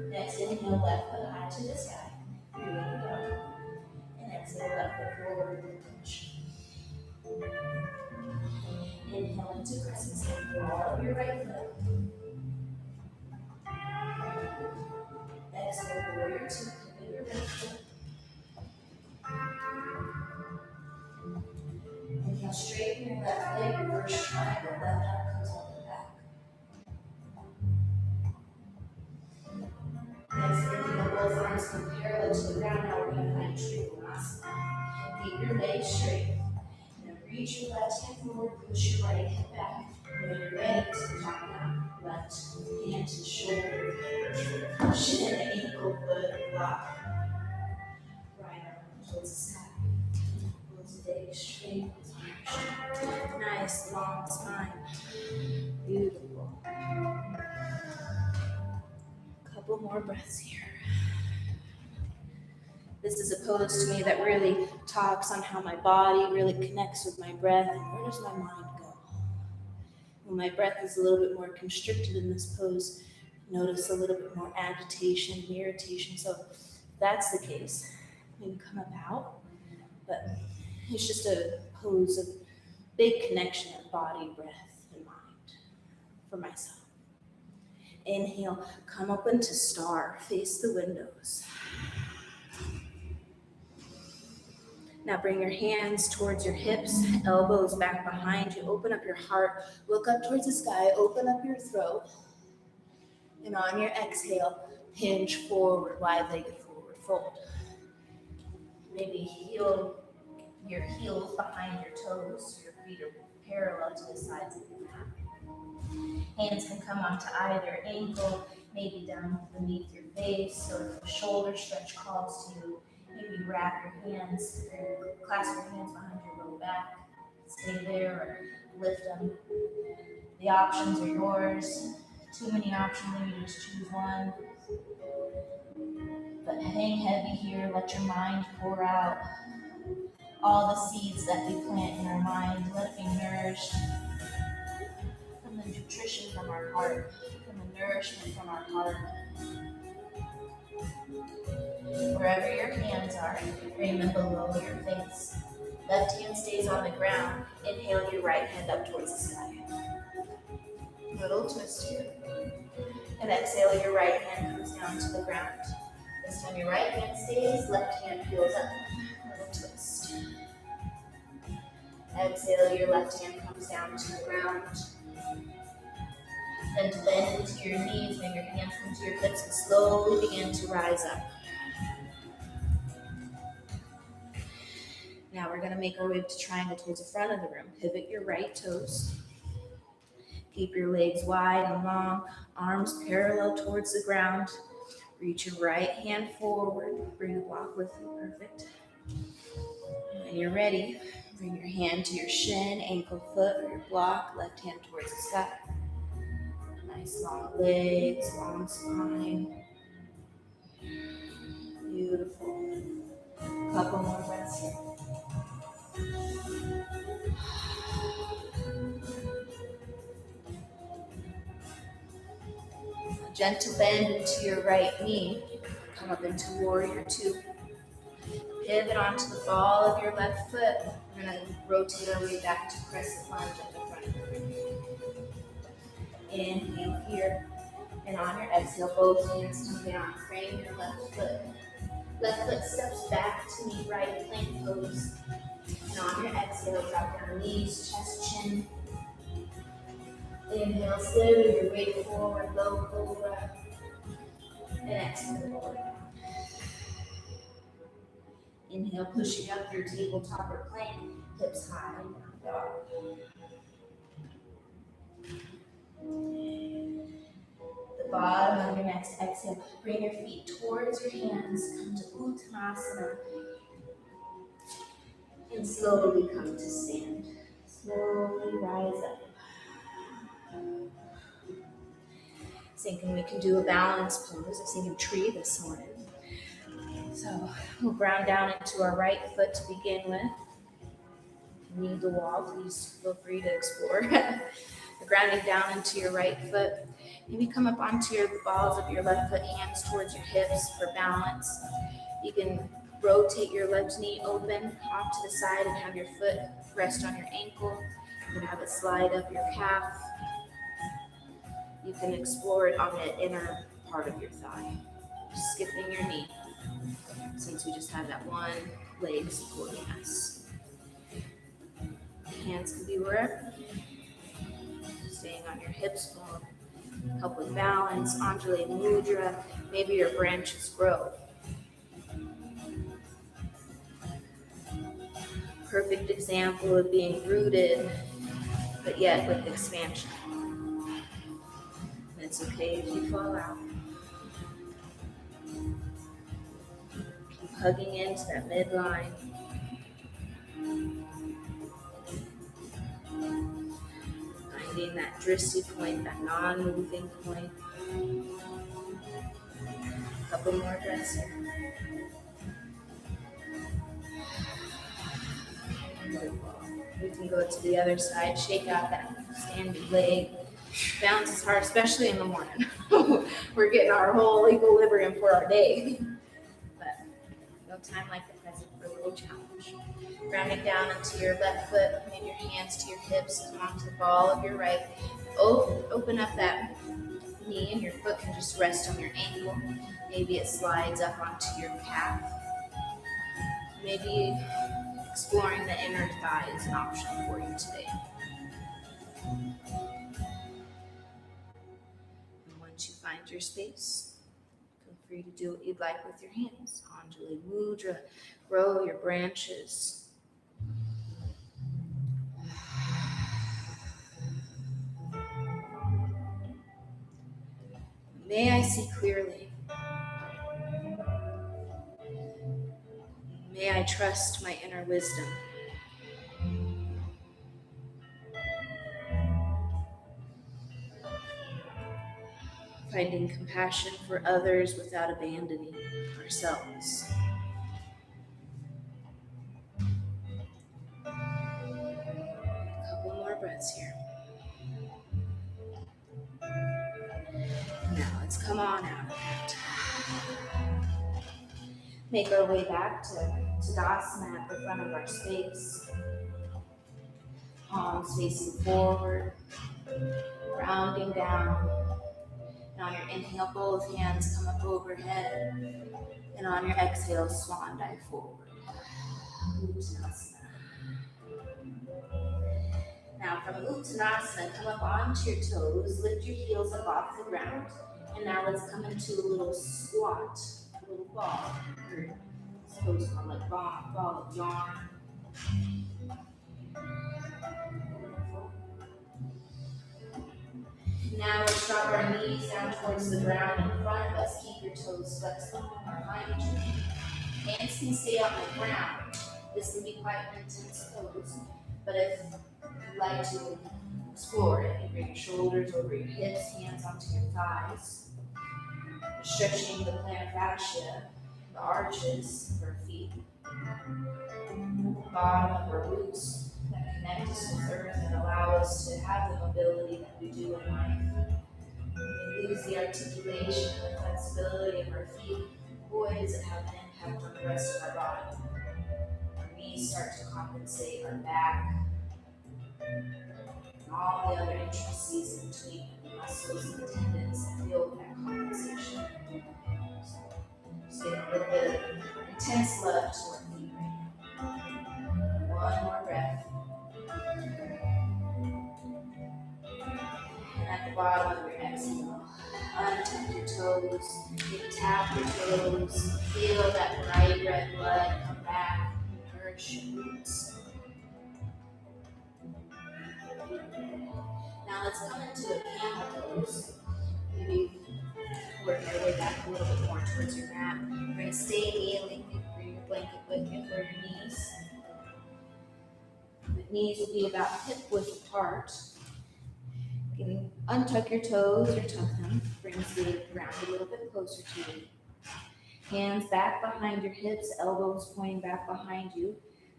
A: Next, inhale, left foot high to the sky. Here we go. And exhale, left foot forward with a push. Inhale into crescent stand for all of your right foot. Exhale, warrior two, pivot your right foot. Inhale, straighten your left leg, reverse triangle, left arm comes up and back. Next, inhale, both arms come parallel to the ground. Now we're going to find Trikonasana. Keep your legs straight. Now reach your left hand forward, push your right hip back. When you're ready to top down, left hand to shoulder, shin, ankle, foot, block. Right arm towards the sky. Both legs straight. Nice long spine. Beautiful. Couple more breaths here. This is a pose to me that really talks on how my body really connects with my breath and where does my mind go. When my breath is a little bit more constricted in this pose, notice a little bit more agitation, irritation. So if that's the case, maybe come up out. But it's just a pose of big connection of body, breath, and mind for myself. Inhale, come up into star, face the windows. Now bring your hands towards your hips, elbows back behind you. Open up your heart, look up towards the sky, open up your throat. And on your exhale, hinge forward, wide-legged forward fold. Maybe heel your heels behind your toes, so your feet are parallel to the sides of your mat. Hands can come onto either ankle, maybe down beneath your face, so if the shoulder stretch calls to you, maybe wrap your hands, or clasp your hands behind your low back, stay there or lift them. The options are yours. Too many options, maybe just choose one. But hang heavy here, let your mind pour out all the seeds that we plant in our mind. Let it be nourished from the nutrition from our heart, from the nourishment from our heart. Wherever your hands are, bring them below your face. Left hand stays on the ground. Inhale your right hand up towards the sky. Little twist here. And exhale, your right hand comes down to the ground. This time your right hand stays, left hand peels up. Little twist. Exhale, your left hand comes down to the ground. Then to bend into your knees, bring your hands come to your hips and slowly begin to rise up. Now we're going to make our way to triangle towards the front of the room. Pivot your right toes. Keep your legs wide and long, arms parallel towards the ground. Reach your right hand forward. Bring the block with you. Perfect. When you're ready, bring your hand to your shin, ankle, foot, or your block. Left hand towards the sky. Nice long legs, long spine. Beautiful. Couple more breaths here. A gentle bend into your right knee. Come up into warrior two. Pivot onto the ball of your left foot. We're going to rotate our way back to crescent lunge at the front of the room. Inhale here. And on your exhale, both hands come down. Frame your left foot. Left foot steps back to meet right plank pose. And on your exhale, drop down knees, chest, chin. Inhale, slowly your weight forward, low cobra. And exhale, forward. Inhale, pushing up your tabletop or plank, hips high, down dog. The bottom of your next exhale, bring your feet towards your hands, come to Uttanasana, and slowly come to stand. Slowly rise up. Thinking we can do a balance pose. I was thinking tree this morning. So we'll ground down into our right foot to begin with. If you need the wall, please feel free to explore. Grounding down into your right foot. Maybe come up onto the balls of your left foot, hands towards your hips for balance. You can rotate your left knee open off to the side and have your foot rest on your ankle. You can have it slide up your calf. You can explore it on the inner part of your thigh, skipping your knee, since we just have that one leg supporting us. Hands can be wherever. Staying on your hips will help with balance. Anjali Mudra, maybe your branches grow. Perfect example of being rooted, but yet with expansion. And it's okay if you fall out. Keep hugging into that midline. Finding that drishti point, that non-moving point. A couple more breaths here. We can go to the other side, shake out that standing leg. Bounce is hard, especially in the morning. We're getting our whole equilibrium for our day. But no time like the present for a little challenge. Grounding down into your left foot, maybe your hands to your hips, come onto the ball of your right. Open up that knee and your foot can just rest on your ankle. Maybe it slides up onto your calf. Maybe exploring the inner thigh is an option for you today. And once you find your space, feel free to do what you'd like with your hands. Anjali Mudra, grow your branches. May I see clearly. May I trust my inner wisdom. Finding compassion for others without abandoning ourselves. A couple more breaths here. Now let's come on out of that. Make our way back to Tadasana at the front of our space. Palms facing forward, rounding down. And on your inhale, both hands come up overhead. And on your exhale, swan dive forward. Uttanasana. Now from Uttanasana, come up onto your toes, lift your heels up off the ground. And now let's come into a little squat, a little ball. Or suppose called like ball of yarn. Now let's drop our knees down towards the ground in front of us. Keep your toes flexible behind you. Hands can stay on the ground. This can be quite an intense pose, but if you'd like to explore it, you bring your shoulders over your hips, hands onto your thighs. You're stretching the plantar fascia, the arches of our feet, the bottom of our roots that connect us with earth and allow us to have the mobility that we do in life. We lose the articulation and the flexibility of our feet. Boy, does it have an impact on the rest of our body. Our knees start to compensate our back and all the other intricacies in between the muscles and the tendons that feel that compensation. So just getting a little bit of intense love to our feet right now. One more breath. And at the bottom of your exhale, untuck your toes, tap your toes, feel that bright red blood come back, nourish your roots. Now let's come into a camel pose. Maybe work our way back a little bit more towards your mat. We're going to stay kneeling. Bring your blanket with you for your knees. The knees will be about hip width apart. You can untuck your toes or tuck them. Bring the ground a little bit closer to you. Hands back behind your hips, elbows pointing back behind you.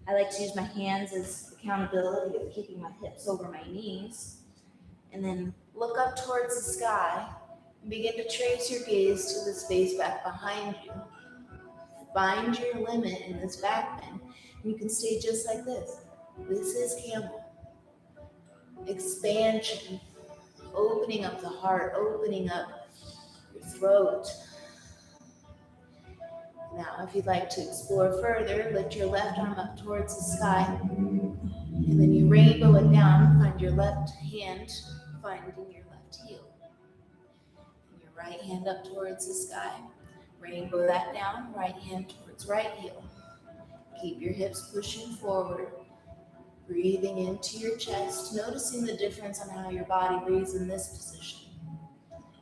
A: I like to use my hands as accountability of keeping my hips over my knees. And then look up towards the sky and begin to trace your gaze to the space back behind you. Find your limit in this back bend. And you can stay just like this. This is camel. Expansion. Opening up the heart, opening up your throat. Now, if you'd like to explore further, lift your left arm up towards the sky. And then you rainbow it down. Find your left hand finding your left heel. And your right hand up towards the sky. Rainbow that down, right hand towards right heel. Keep your hips pushing forward. Breathing into your chest, noticing the difference on how your body breathes in this position.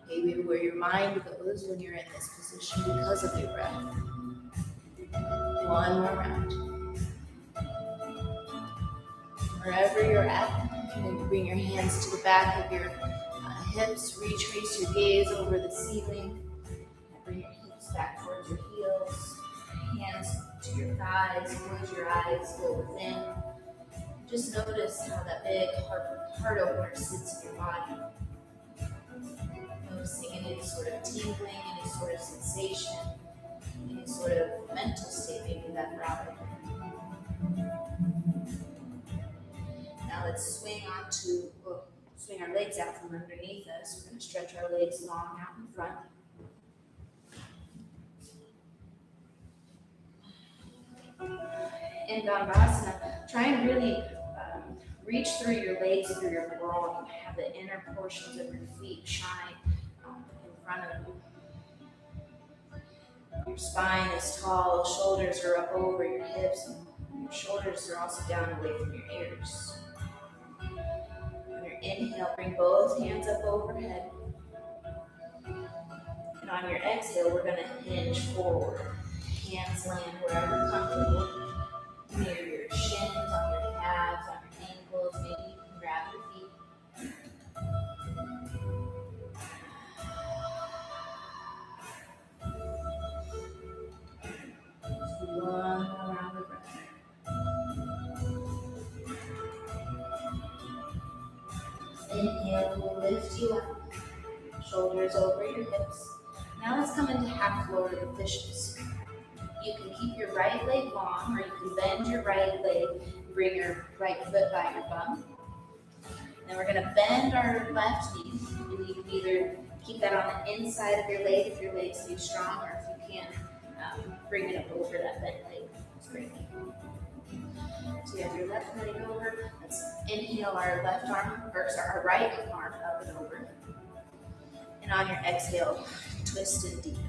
A: Maybe where your mind goes when you're in this position because of your breath. One more round. Wherever you're at, maybe bring your hands to the back of your hips, retrace your gaze over the ceiling. Bring your hips back towards your heels, hands to your thighs, close your eyes, go within. Just notice how that big heart opener sits in your body. Noticing any sort of tingling, any sort of sensation, any sort of mental state maybe that brought it. Now let's swing our legs out from underneath us. We're going to stretch our legs long out in front. In Dandasana, try and really reach through your legs, through your groin. Have the inner portions of your feet shine in front of you. Your spine is tall, shoulders are up over your hips, and your shoulders are also down away from your ears. On your inhale, bring both hands up overhead. And on your exhale, we're going to hinge forward. Hands land wherever comfortable. Near your shins, on your calves, on your ankles, maybe you can grab your feet. Just one more round of breath. Inhale will lift you up, shoulders over your hips. Now let's come into half Florida fishes. You can keep your right leg long, or you can bend your right leg and bring your right foot by your bum. Then we're going to bend our left knee, and you can either keep that on the inside of your leg if your leg stays strong, or if you can, bring it up over that bent leg. That's great. So you have your left leg over. Let's inhale our left arm, or sorry, our right arm up and over. And on your exhale, twist and deepen.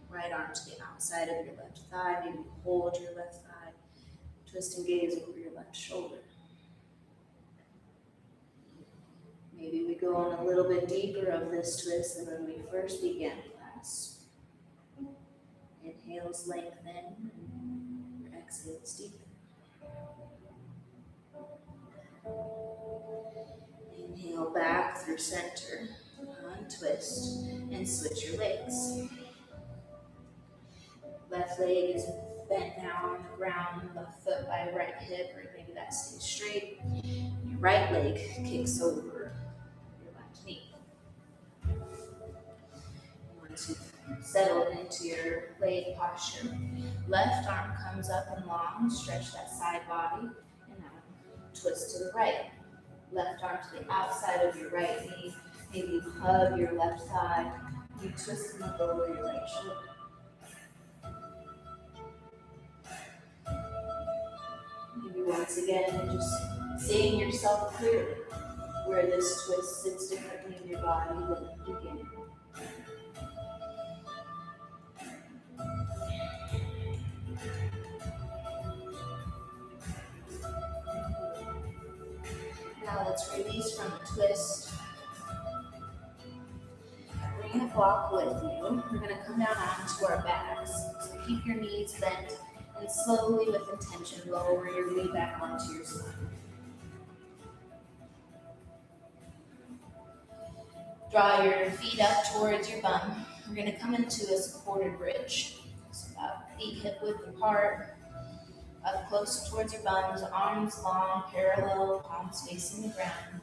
A: Right arm to the outside of your left thigh. Maybe hold your left thigh. Twist and gaze over your left shoulder. Maybe we go on a little bit deeper of this twist than when we first began class. Inhales lengthen, and your exhales deepen. Inhale back through center, untwist, and switch your legs. Left leg is bent now on the ground, left foot by right hip, or maybe that stays straight. Your right leg kicks over your left knee. Once you've settled into your leg posture, left arm comes up and long, stretch that side body, and now twist to the right. Left arm to the outside of your right knee, maybe you hug your left thigh, you twist and look over your right shoulder. Maybe once again, just seeing yourself clearly, where this twist sits differently in your body than at the beginning. Now let's release from the twist. Bring the block with you. We're going to come down onto our backs. So keep your knees bent. And slowly, with intention, lower your knee back onto your spine. Draw your feet up towards your bum. We're going to come into a supported bridge. So about feet hip width apart, up close towards your bums, arms long, parallel, palms facing the ground.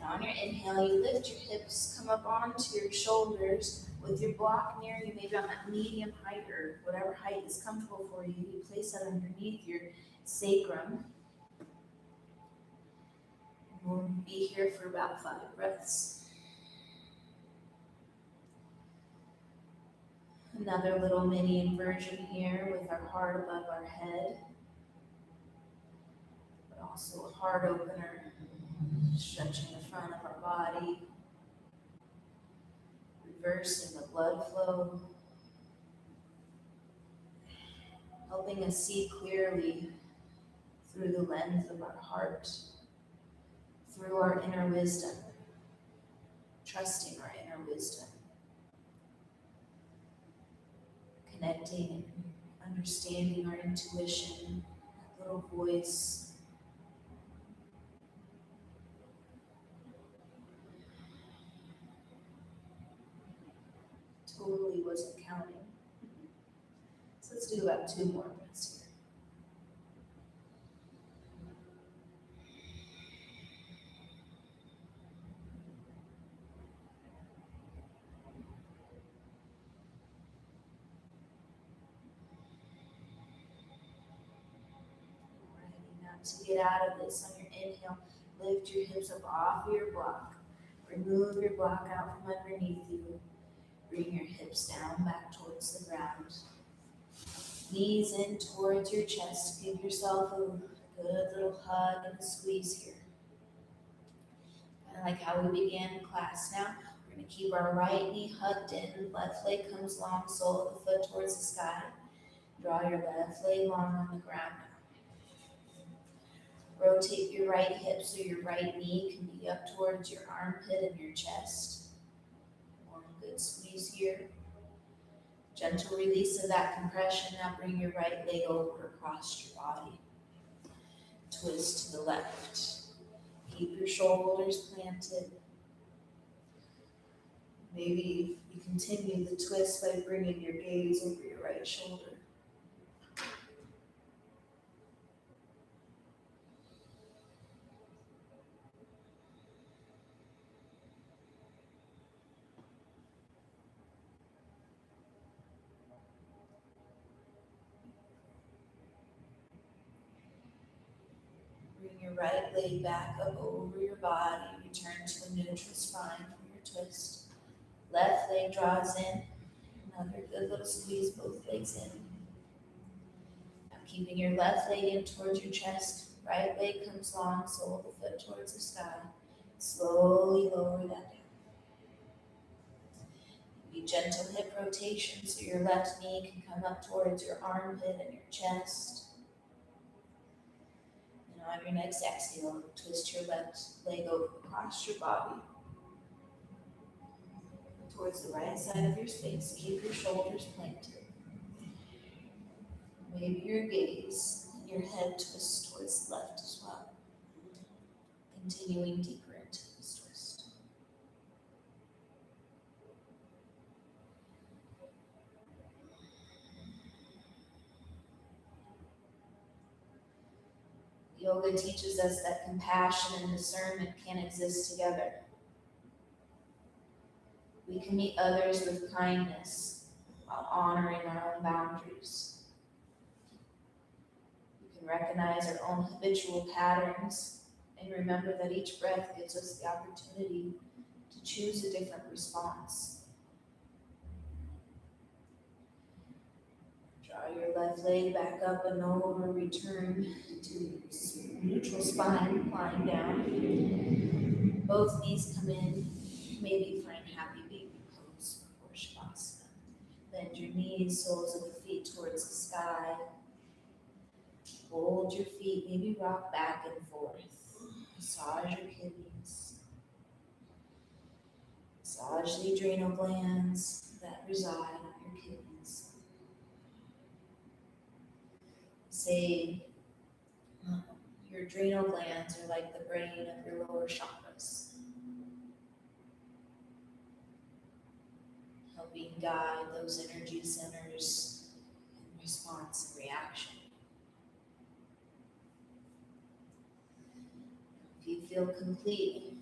A: And on your inhale, you lift your hips, come up onto your shoulders with your block near you, maybe on that medium height or whatever height is comfortable for you. You place that underneath your sacrum. We'll be here for about 5 breaths. Another little mini inversion here with our heart above our head, but also a heart opener, stretching the front of our body, reversing the blood flow, helping us see clearly through the lens of our heart, through our inner wisdom, trusting our inner wisdom, connecting and understanding our intuition, that little voice. Totally wasn't counting. So let's do about 2 more breaths here. Alrighty, now to get out of this, on your inhale, lift your hips up off your block. Remove your block out from underneath you. Bring your hips down back towards the ground. Knees in towards your chest. Give yourself a good little hug and a squeeze here. Kind of like how we began class now. We're going to keep our right knee hugged in. Left leg comes long, sole of the foot towards the sky. Draw your left leg long on the ground now. Rotate your right hip so your right knee can be up towards your armpit and your chest. One good squeeze here. Gentle release of that compression. Now bring your right leg over across your body. Twist to the left. Keep your shoulders planted. Maybe you continue the twist by bringing your gaze over your right shoulder. Bring your right leg back up over your body. Return to a neutral spine from your twist. Left leg draws in. Another good little squeeze, both legs in. Now keeping your left leg in towards your chest. Right leg comes long, sole of the foot towards the sky. Slowly lower that down. Be gentle hip rotation so your left knee can come up towards your armpit and your chest. And on your next exhale, twist your left leg over across your body towards the right side of your space. Keep your shoulders planted. Maybe your gaze and your head twist towards the left as well. Continuing deeper into this twist. Yoga teaches us that compassion and discernment can exist together. We can meet others with kindness while honoring our own boundaries. We can recognize our own habitual patterns and remember that each breath gives us the opportunity to choose a different response. Draw your left leg back up and over, return to neutral spine, lying down. Both knees come in, maybe find happy baby pose or Shavasana. Bend your knees, soles of the feet towards the sky. Hold your feet, maybe rock back and forth. Massage your kidneys. Massage the adrenal glands that reside on your kidneys. Say, your adrenal glands are like the brain of your lower chakras, helping guide those energy centers in response and reaction. If you feel complete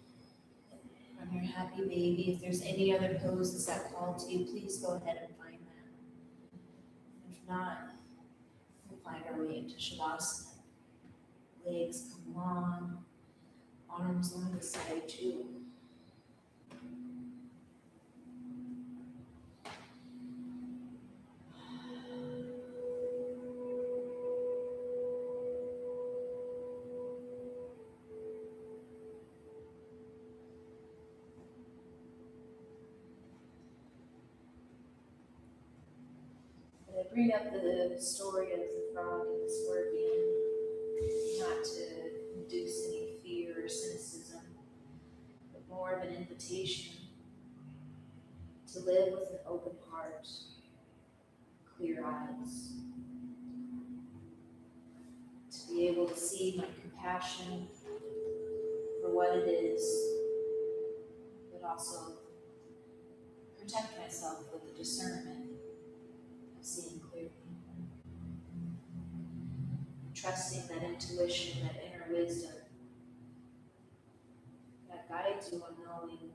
A: on your happy baby, if there's any other poses that call to you, please go ahead and find that. If not, we'll find our way into Shavasana. Legs come long, arms along the side too. But I bring up the story of the frog and the scorpion, not to induce any fear or cynicism, but more of an invitation to live with an open heart, clear eyes, to be able to see my compassion for what it is, but also protect myself with the discernment of seeing clearly. Trusting that intuition, that inner wisdom that guides you on knowing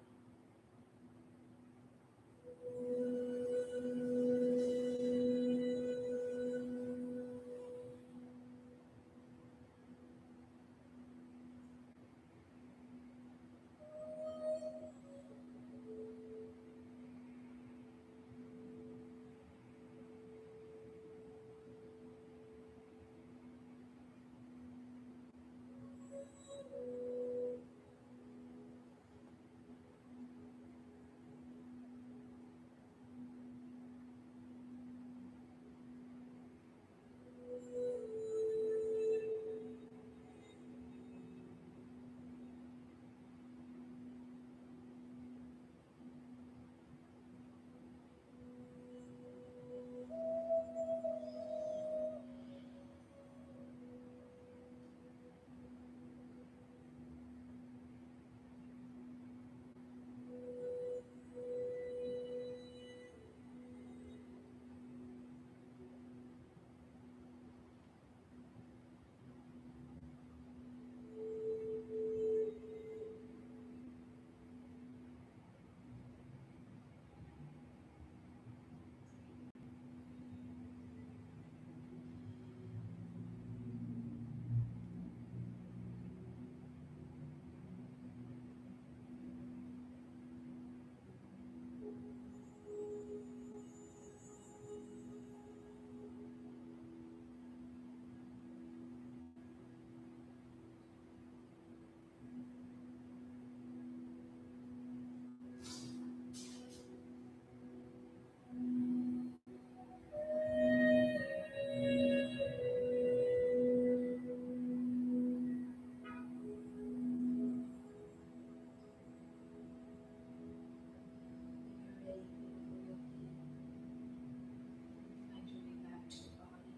A: find your way back to your body.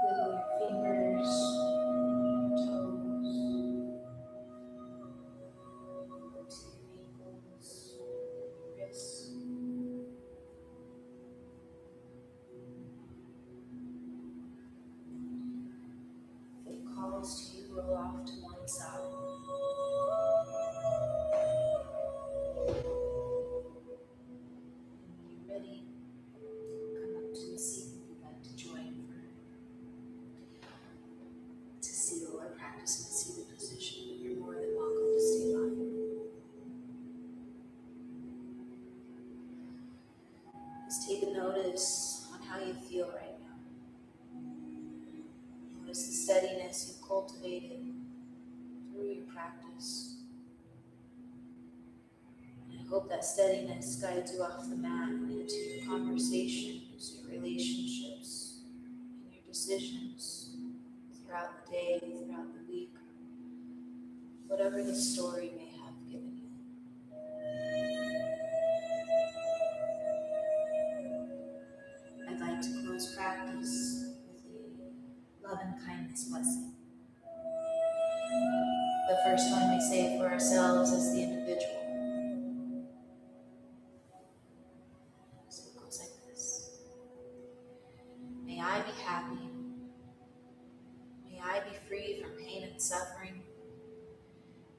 A: Wiggle your fingers, toes, to your ankles, wrists. If it calls to you, roll off to one side. When you're ready, come up to a seat if you'd like to join to seal or practice in a seated position. You're more than welcome to stay by. Just take a notice on how you feel right now. Notice the steadiness you've cultivated through your practice. And I hope that steadiness guides you off the mat and into your conversations, your relationships, and your decisions throughout the day, throughout the week, whatever the story may have given you. I'd like to close practice with a love and kindness blessing. The first one we say for ourselves as the individual.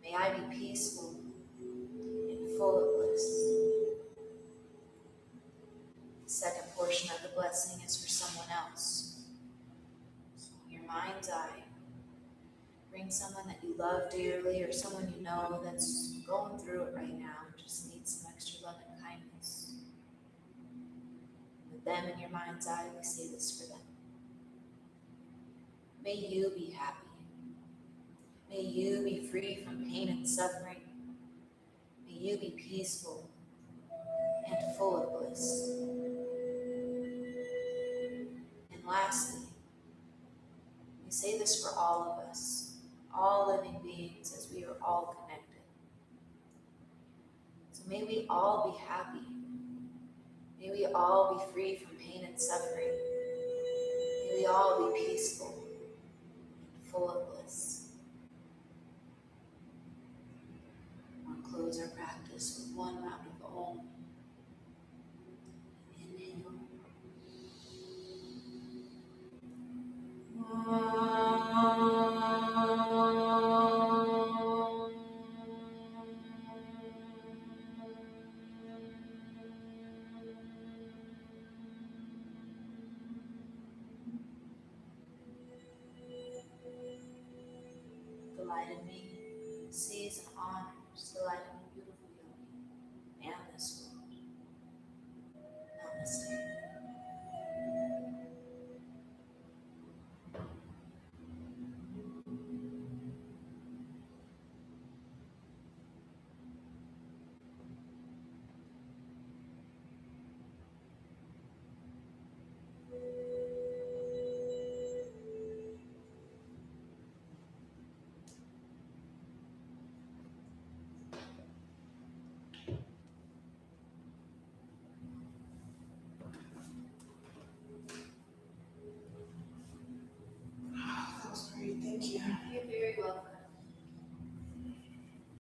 A: May I be peaceful and full of bliss. The second portion of the blessing is for someone else. So in your mind's eye, bring someone that you love dearly or someone you know that's going through it right now and just needs some extra love and kindness. With them in your mind's eye, we say this for them. May you be happy. May you be free from pain and suffering. May you be peaceful and full of bliss. And lastly, we say this for all of us, all living beings, as we are all connected. So may we all be happy. May we all be free from pain and suffering. May we all be peaceful and full of bliss. We'll close our practice with one round of Om. Inhale. The light in me sees and honors the light in